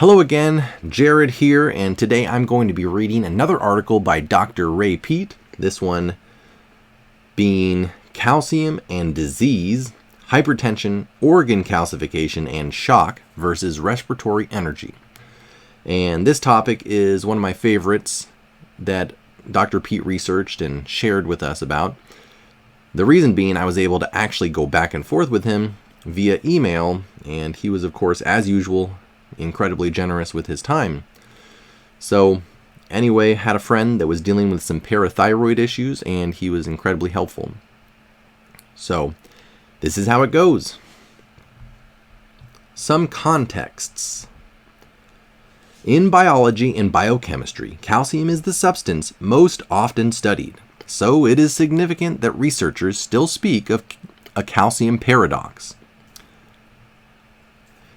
Hello again, Jared here, and today I'm going to be reading another article by Dr. Ray Peat, this one being Calcium and Disease, Hypertension, Organ Calcification, and Shock versus Respiratory Energy. And this topic is one of my favorites that Dr. Peat researched and shared with us about. The reason being I was able to actually go back and forth with him via email, and he was, of course, as usual, incredibly generous with his time. So anyway, had a friend that was dealing with some parathyroid issues, and he was incredibly helpful. So this is how it goes. Some contexts. In biology and biochemistry, calcium is the substance most often studied. So it is significant that researchers still speak of a calcium paradox.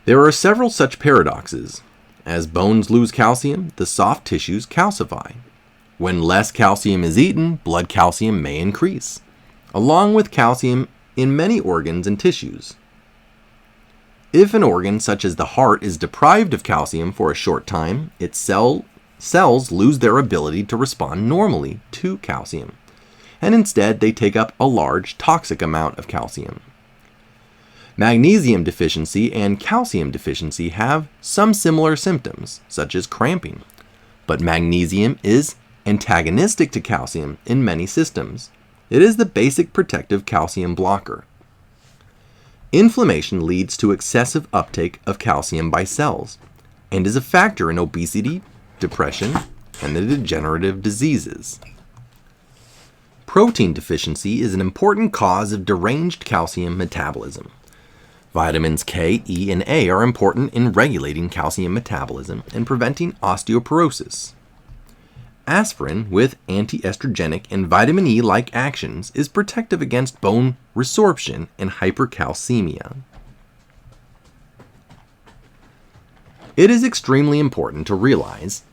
There are several such paradoxes. As bones lose calcium, the soft tissues calcify. When less calcium is eaten, blood calcium may increase, along with calcium in many organs and tissues. If an organ such as the heart is deprived of calcium for a short time, its cells lose their ability to respond normally to calcium, and instead they take up a large toxic amount of calcium. Magnesium deficiency and calcium deficiency have some similar symptoms, such as cramping, but magnesium is antagonistic to calcium in many systems. It is the basic protective calcium blocker. Inflammation leads to excessive uptake of calcium by cells and is a factor in obesity, depression, and the degenerative diseases. Protein deficiency is an important cause of deranged calcium metabolism. Vitamins K, E, and A are important in regulating calcium metabolism and preventing osteoporosis. Aspirin, with antiestrogenic and vitamin E-like actions, is protective against bone resorption and hypercalcemia. It is extremely important to realize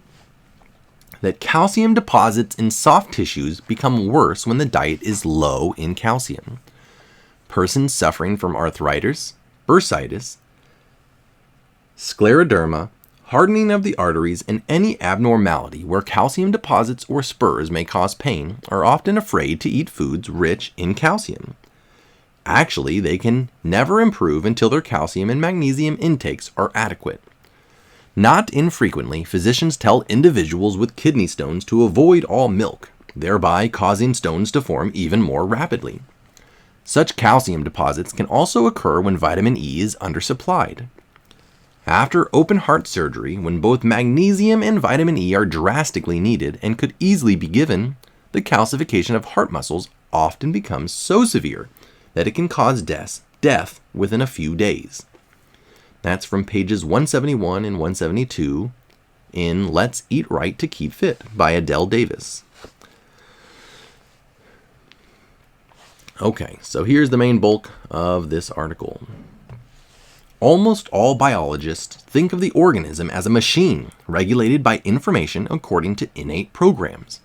that calcium deposits in soft tissues become worse when the diet is low in calcium. Persons suffering from arthritis, bursitis, scleroderma, hardening of the arteries, and any abnormality where calcium deposits or spurs may cause pain are often afraid to eat foods rich in calcium. Actually, they can never improve until their calcium and magnesium intakes are adequate. Not infrequently, physicians tell individuals with kidney stones to avoid all milk, thereby causing stones to form even more rapidly. Such calcium deposits can also occur when vitamin E is undersupplied. After open heart surgery, when both magnesium and vitamin E are drastically needed and could easily be given, the calcification of heart muscles often becomes so severe that it can cause death within a few days. That's from pages 171 and 172 in Let's Eat Right to Keep Fit by Adele Davis. Okay, so here's the main bulk of this article. Almost all biologists think of the organism as a machine regulated by information according to innate programs.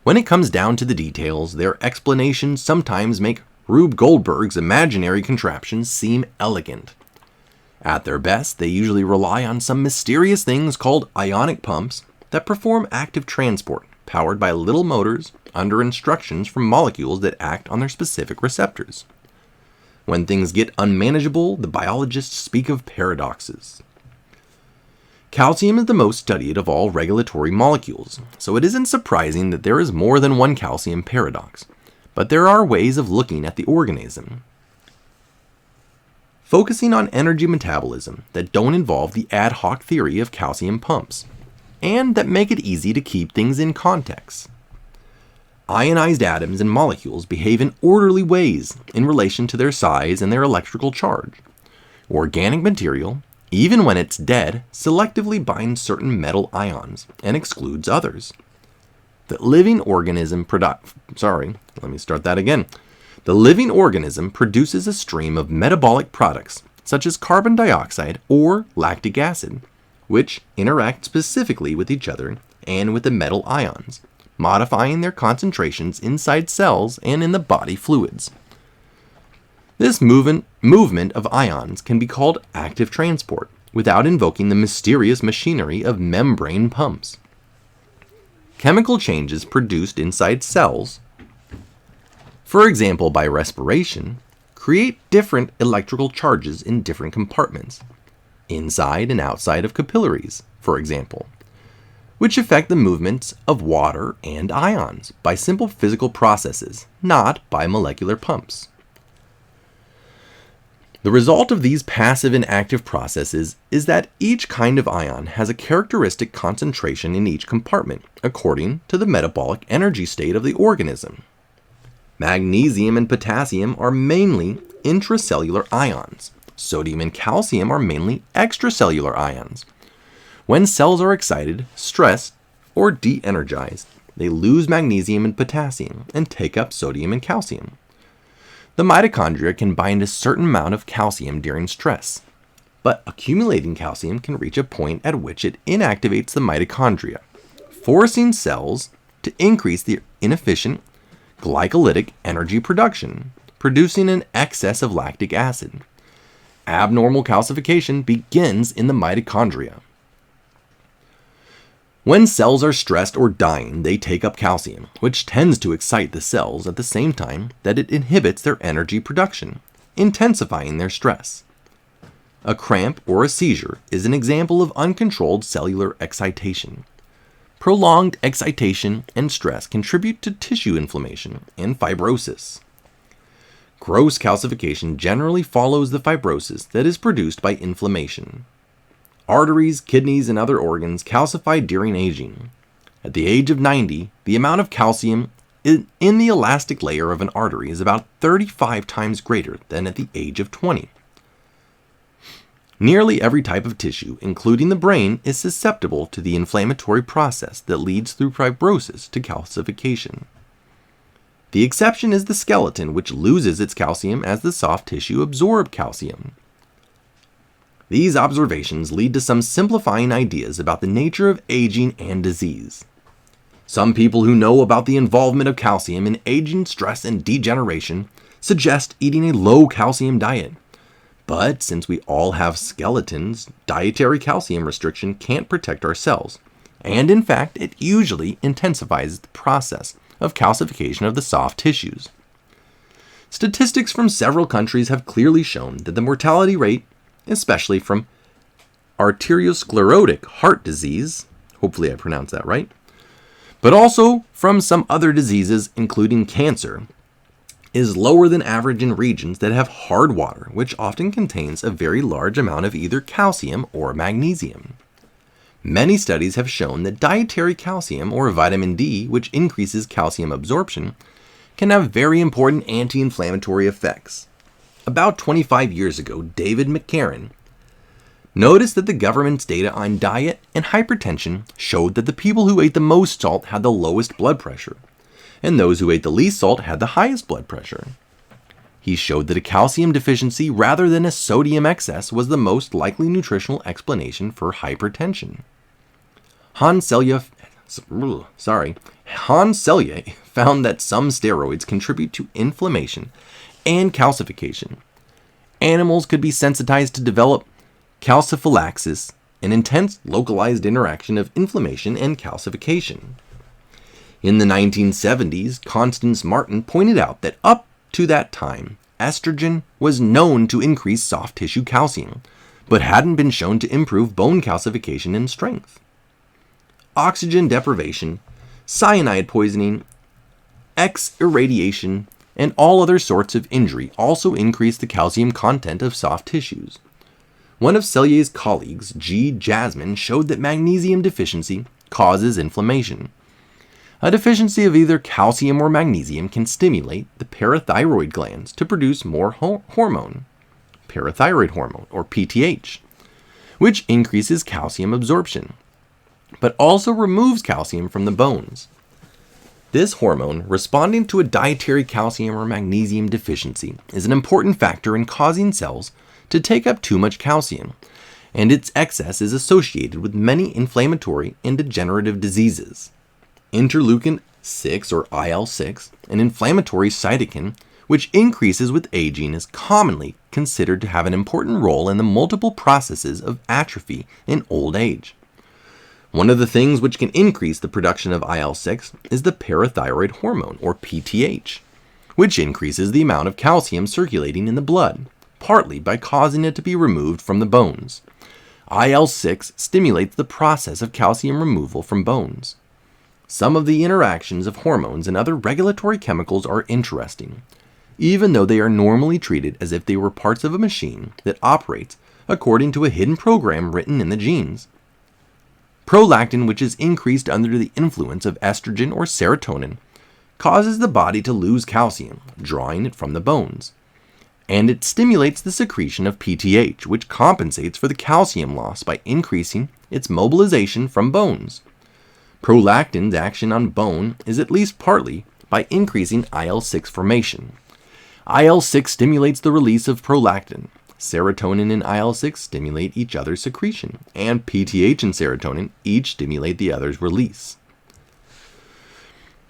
When it comes down to the details, their explanations sometimes make Rube Goldberg's imaginary contraptions seem elegant. At their best, they usually rely on some mysterious things called ionic pumps that perform active transport, powered by little motors under instructions from molecules that act on their specific receptors. When things get unmanageable, the biologists speak of paradoxes. Calcium is the most studied of all regulatory molecules, so it isn't surprising that there is more than one calcium paradox, but there are ways of looking at the organism. Focusing on energy metabolism that don't involve the ad hoc theory of calcium pumps, and that make it easy to keep things in context. Ionized atoms and molecules behave in orderly ways in relation to their size and their electrical charge. Organic material, even when it's dead, selectively binds certain metal ions and excludes others. The living organism produces a stream of metabolic products such as carbon dioxide or lactic acid, which interact specifically with each other and with the metal ions, modifying their concentrations inside cells and in the body fluids. This movement of ions can be called active transport, without invoking the mysterious machinery of membrane pumps. Chemical changes produced inside cells, for example by respiration, create different electrical charges in different compartments, inside and outside of capillaries, for example, which affect the movements of water and ions by simple physical processes, not by molecular pumps. The result of these passive and active processes is that each kind of ion has a characteristic concentration in each compartment according to the metabolic energy state of the organism. Magnesium and potassium are mainly intracellular ions. Sodium and calcium are mainly extracellular ions. When cells are excited, stressed, or de-energized, they lose magnesium and potassium and take up sodium and calcium. The mitochondria can bind a certain amount of calcium during stress, but accumulating calcium can reach a point at which it inactivates the mitochondria, forcing cells to increase the inefficient glycolytic energy production, producing an excess of lactic acid. Abnormal calcification begins in the mitochondria. When cells are stressed or dying, they take up calcium, which tends to excite the cells at the same time that it inhibits their energy production, intensifying their stress. A cramp or a seizure is an example of uncontrolled cellular excitation. Prolonged excitation and stress contribute to tissue inflammation and fibrosis. Gross calcification generally follows the fibrosis that is produced by inflammation. Arteries, kidneys, and other organs calcify during aging. At the age of 90, the amount of calcium in the elastic layer of an artery is about 35 times greater than at the age of 20. Nearly every type of tissue, including the brain, is susceptible to the inflammatory process that leads through fibrosis to calcification. The exception is the skeleton, which loses its calcium as the soft tissue absorbs calcium. These observations lead to some simplifying ideas about the nature of aging and disease. Some people who know about the involvement of calcium in aging, stress, and degeneration suggest eating a low calcium diet. But since we all have skeletons, dietary calcium restriction can't protect our cells, and in fact, it usually intensifies the process of calcification of the soft tissues. Statistics from several countries have clearly shown that the mortality rate, especially from arteriosclerotic heart disease, hopefully I pronounced that right, but also from some other diseases including cancer, is lower than average in regions that have hard water, which often contains a very large amount of either calcium or magnesium. Many studies have shown that dietary calcium or vitamin D, which increases calcium absorption, can have very important anti-inflammatory effects. About 25 years ago, David McCarran noticed that the government's data on diet and hypertension showed that the people who ate the most salt had the lowest blood pressure, and those who ate the least salt had the highest blood pressure. He showed that a calcium deficiency rather than a sodium excess was the most likely nutritional explanation for hypertension. Hans Selye found that some steroids contribute to inflammation and calcification. Animals could be sensitized to develop calciphylaxis, an intense localized interaction of inflammation and calcification. In the 1970s, Constance Martin pointed out that up to that time, estrogen was known to increase soft tissue calcium, but hadn't been shown to improve bone calcification and strength. Oxygen deprivation, cyanide poisoning, X-irradiation, and all other sorts of injury also increase the calcium content of soft tissues. One of Selye's colleagues, G. Jasmine, showed that magnesium deficiency causes inflammation. A deficiency of either calcium or magnesium can stimulate the parathyroid glands to produce more hormone, parathyroid hormone, or PTH, which increases calcium absorption, but also removes calcium from the bones. This hormone, responding to a dietary calcium or magnesium deficiency, is an important factor in causing cells to take up too much calcium, and its excess is associated with many inflammatory and degenerative diseases. Interleukin-6 or IL-6, an inflammatory cytokine which increases with aging, is commonly considered to have an important role in the multiple processes of atrophy in old age. One of the things which can increase the production of IL-6 is the parathyroid hormone, or PTH, which increases the amount of calcium circulating in the blood, partly by causing it to be removed from the bones. IL-6 stimulates the process of calcium removal from bones. Some of the interactions of hormones and other regulatory chemicals are interesting, even though they are normally treated as if they were parts of a machine that operates according to a hidden program written in the genes. Prolactin, which is increased under the influence of estrogen or serotonin, causes the body to lose calcium, drawing it from the bones. And it stimulates the secretion of PTH, which compensates for the calcium loss by increasing its mobilization from bones. Prolactin's action on bone is at least partly by increasing IL-6 formation. IL-6 stimulates the release of prolactin. Serotonin and IL-6 stimulate each other's secretion, and PTH and serotonin each stimulate the other's release.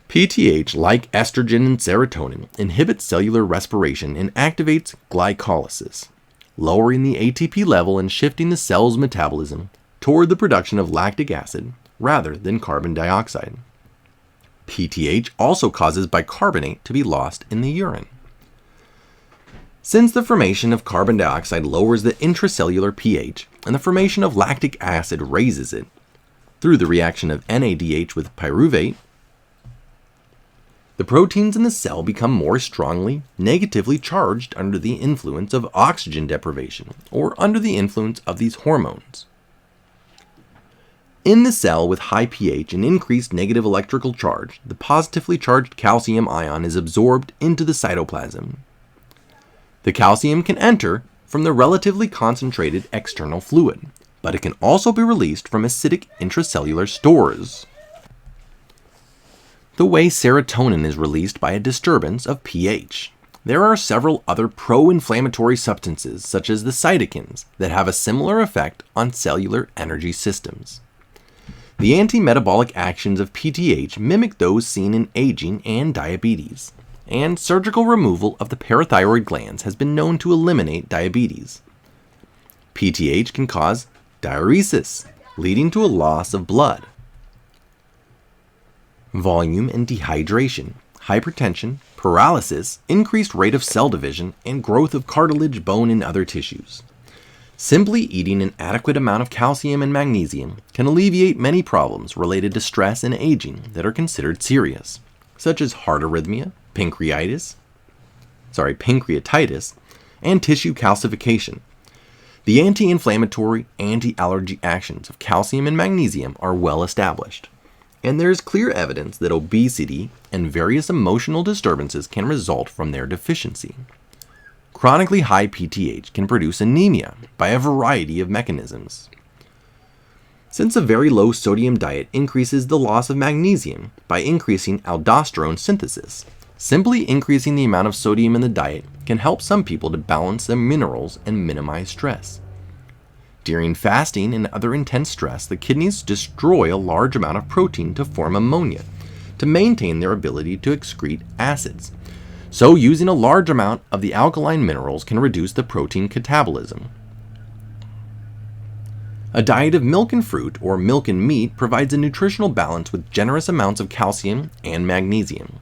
PTH, like estrogen and serotonin, inhibits cellular respiration and activates glycolysis, lowering the ATP level and shifting the cell's metabolism toward the production of lactic acid rather than carbon dioxide. PTH also causes bicarbonate to be lost in the urine. Since the formation of carbon dioxide lowers the intracellular pH and the formation of lactic acid raises it, through the reaction of NADH with pyruvate, the proteins in the cell become more strongly negatively charged under the influence of oxygen deprivation or under the influence of these hormones. In the cell with high pH and increased negative electrical charge, the positively charged calcium ion is absorbed into the cytoplasm. The calcium can enter from the relatively concentrated external fluid, but it can also be released from acidic intracellular stores. The way serotonin is released by a disturbance of pH. There are several other pro-inflammatory substances, such as the cytokines, that have a similar effect on cellular energy systems. The anti-metabolic actions of PTH mimic those seen in aging and diabetes, and surgical removal of the parathyroid glands has been known to eliminate diabetes. PTH can cause diuresis, leading to a loss of blood, volume and dehydration, hypertension, paralysis, increased rate of cell division, and growth of cartilage, bone, and other tissues. Simply eating an adequate amount of calcium and magnesium can alleviate many problems related to stress and aging that are considered serious, such as heart arrhythmia, pancreatitis, and tissue calcification. The anti-inflammatory, anti-allergy actions of calcium and magnesium are well established, and there is clear evidence that obesity and various emotional disturbances can result from their deficiency. Chronically high PTH can produce anemia by a variety of mechanisms. Since a very low sodium diet increases the loss of magnesium by increasing aldosterone synthesis, simply increasing the amount of sodium in the diet can help some people to balance their minerals and minimize stress. During fasting and other intense stress, the kidneys destroy a large amount of protein to form ammonia to maintain their ability to excrete acids. So using a large amount of the alkaline minerals can reduce the protein catabolism. A diet of milk and fruit or milk and meat provides a nutritional balance with generous amounts of calcium and magnesium.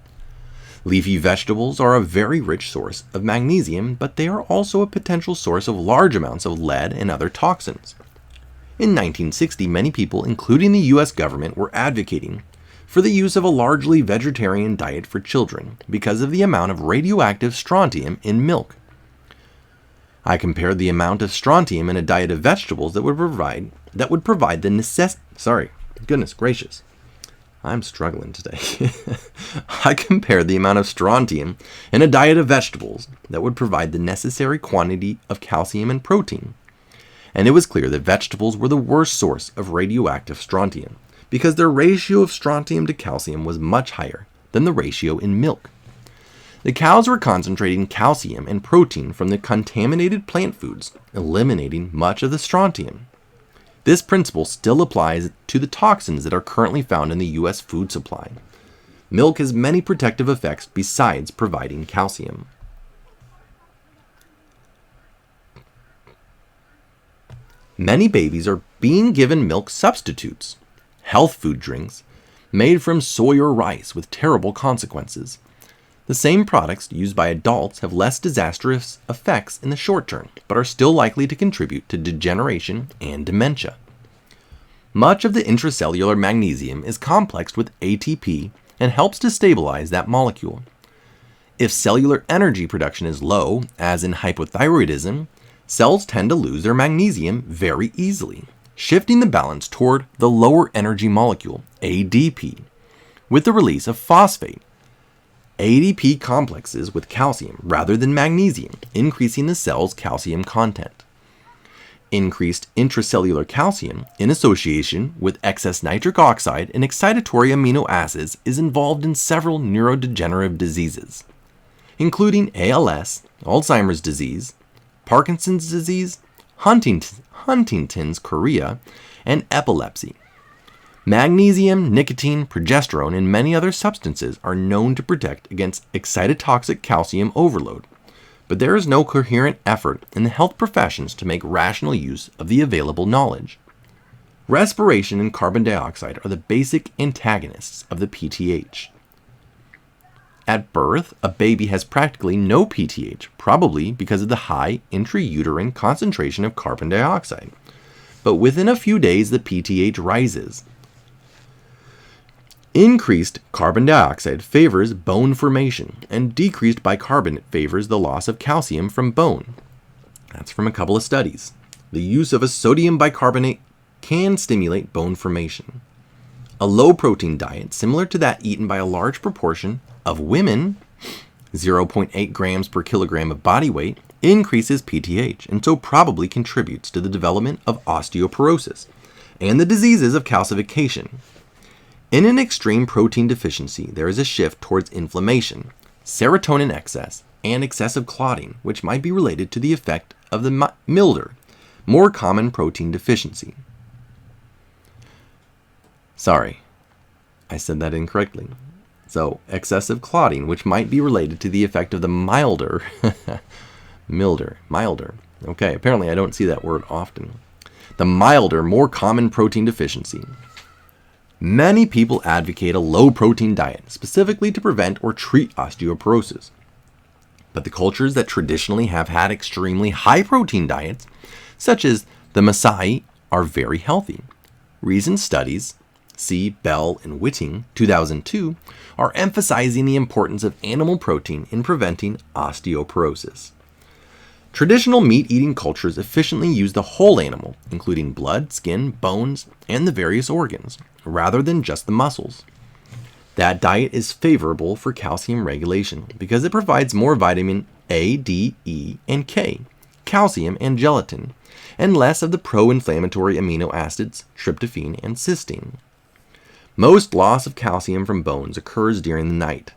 Leafy vegetables are a very rich source of magnesium, but they are also a potential source of large amounts of lead and other toxins. In 1960, many people, including the US government, were advocating for the use of a largely vegetarian diet for children because of the amount of radioactive strontium in milk. I compared the amount of strontium in a diet of vegetables that would provide the goodness gracious. I'm struggling today. I compared the amount of strontium in a diet of vegetables that would provide the necessary quantity of calcium and protein. And it was clear that vegetables were the worst source of radioactive strontium because their ratio of strontium to calcium was much higher than the ratio in milk. The cows were concentrating calcium and protein from the contaminated plant foods, eliminating much of the strontium. This principle still applies to the toxins that are currently found in the U.S. food supply. Milk has many protective effects besides providing calcium. Many babies are being given milk substitutes, health food drinks, made from soy or rice with terrible consequences. The same products used by adults have less disastrous effects in the short term, but are still likely to contribute to degeneration and dementia. Much of the intracellular magnesium is complexed with ATP and helps to stabilize that molecule. If cellular energy production is low, as in hypothyroidism, cells tend to lose their magnesium very easily, shifting the balance toward the lower energy molecule, ADP, with the release of phosphate. ADP complexes with calcium rather than magnesium, increasing the cell's calcium content. Increased intracellular calcium, in association with excess nitric oxide and excitatory amino acids, is involved in several neurodegenerative diseases, including ALS, Alzheimer's disease, Parkinson's disease, Huntington's chorea, and epilepsy. Magnesium, nicotine, progesterone, and many other substances are known to protect against excitotoxic calcium overload, but there is no coherent effort in the health professions to make rational use of the available knowledge. Respiration and carbon dioxide are the basic antagonists of the PTH. At birth, a baby has practically no PTH, probably because of the high intrauterine concentration of carbon dioxide. But within a few days, the PTH rises. Increased carbon dioxide favors bone formation, and decreased bicarbonate favors the loss of calcium from bone. That's from a couple of studies. The use of a sodium bicarbonate can stimulate bone formation. A low-protein diet, similar to that eaten by a large proportion of women, 0.8 grams per kilogram of body weight, increases PTH, and so probably contributes to the development of osteoporosis and the diseases of calcification. In an extreme protein deficiency, there is a shift towards inflammation, serotonin excess, and excessive clotting, which might be related to the effect of the milder, more common protein deficiency. Sorry, I said that incorrectly. So, excessive clotting, which might be related to the effect of the milder. Okay, apparently I don't see that word often. The milder, more common protein deficiency. Many people advocate a low-protein diet, specifically to prevent or treat osteoporosis. But the cultures that traditionally have had extremely high-protein diets, such as the Maasai, are very healthy. Recent studies, see Bell and Whiting, 2002, are emphasizing the importance of animal protein in preventing osteoporosis. Traditional meat-eating cultures efficiently use the whole animal, including blood, skin, bones, and the various organs, rather than just the muscles. That diet is favorable for calcium regulation because it provides more vitamin A, D, E, and K, calcium and gelatin, and less of the pro-inflammatory amino acids, tryptophan and cysteine. Most loss of calcium from bones occurs during the night.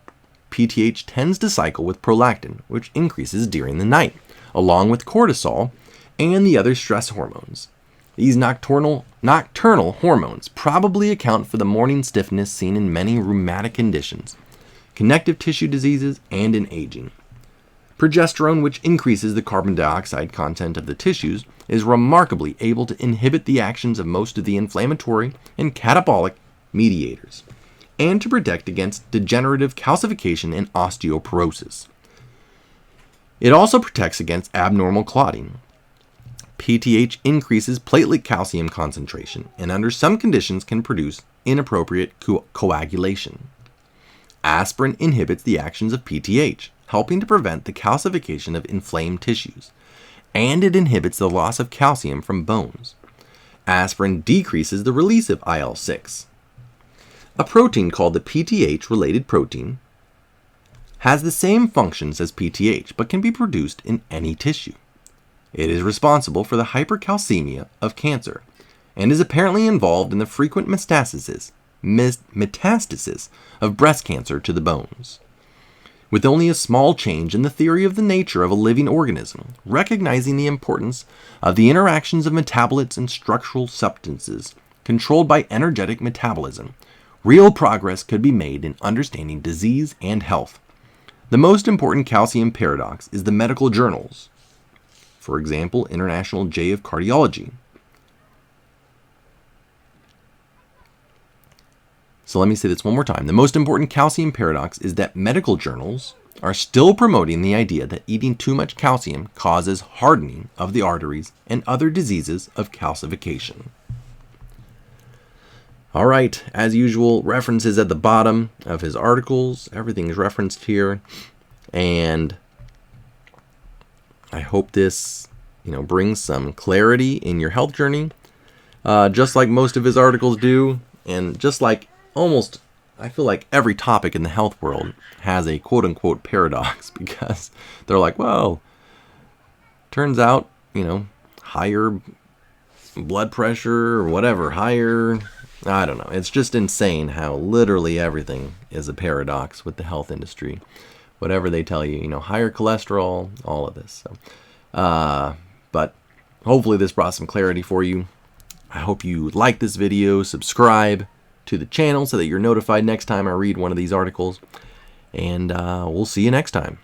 PTH tends to cycle with prolactin, which increases during the night, along with cortisol and the other stress hormones. These nocturnal hormones probably account for the morning stiffness seen in many rheumatic conditions, connective tissue diseases, and in aging. Progesterone, which increases the carbon dioxide content of the tissues, is remarkably able to inhibit the actions of most of the inflammatory and catabolic mediators, and to protect against degenerative calcification and osteoporosis. It also protects against abnormal clotting. PTH increases platelet calcium concentration and under some conditions can produce inappropriate coagulation. Aspirin inhibits the actions of PTH, helping to prevent the calcification of inflamed tissues, and it inhibits the loss of calcium from bones. Aspirin decreases the release of IL-6. A protein called the PTH-related protein has the same functions as PTH, but can be produced in any tissue. It is responsible for the hypercalcemia of cancer, and is apparently involved in the frequent metastasis of breast cancer to the bones. With only a small change in the theory of the nature of a living organism, recognizing the importance of the interactions of metabolites and structural substances controlled by energetic metabolism, real progress could be made in understanding disease and health. The most important calcium paradox is the medical journals. For example, International J of Cardiology, So let me say this one more time. The most important calcium paradox is that medical journals are still promoting the idea that eating too much calcium causes hardening of the arteries and other diseases of calcification. All right, as usual, references at the bottom of his articles. Everything is referenced here. And I hope this, brings some clarity in your health journey, just like most of his articles do. And just like I feel like every topic in the health world has a quote-unquote paradox, because they're like, well, turns out, higher blood pressure or whatever, I don't know. It's just insane how literally everything is a paradox with the health industry. Whatever they tell you, higher cholesterol, all of this. So, but hopefully this brought some clarity for you. I hope you like this video, subscribe to the channel so that you're notified next time I read one of these articles. And we'll see you next time.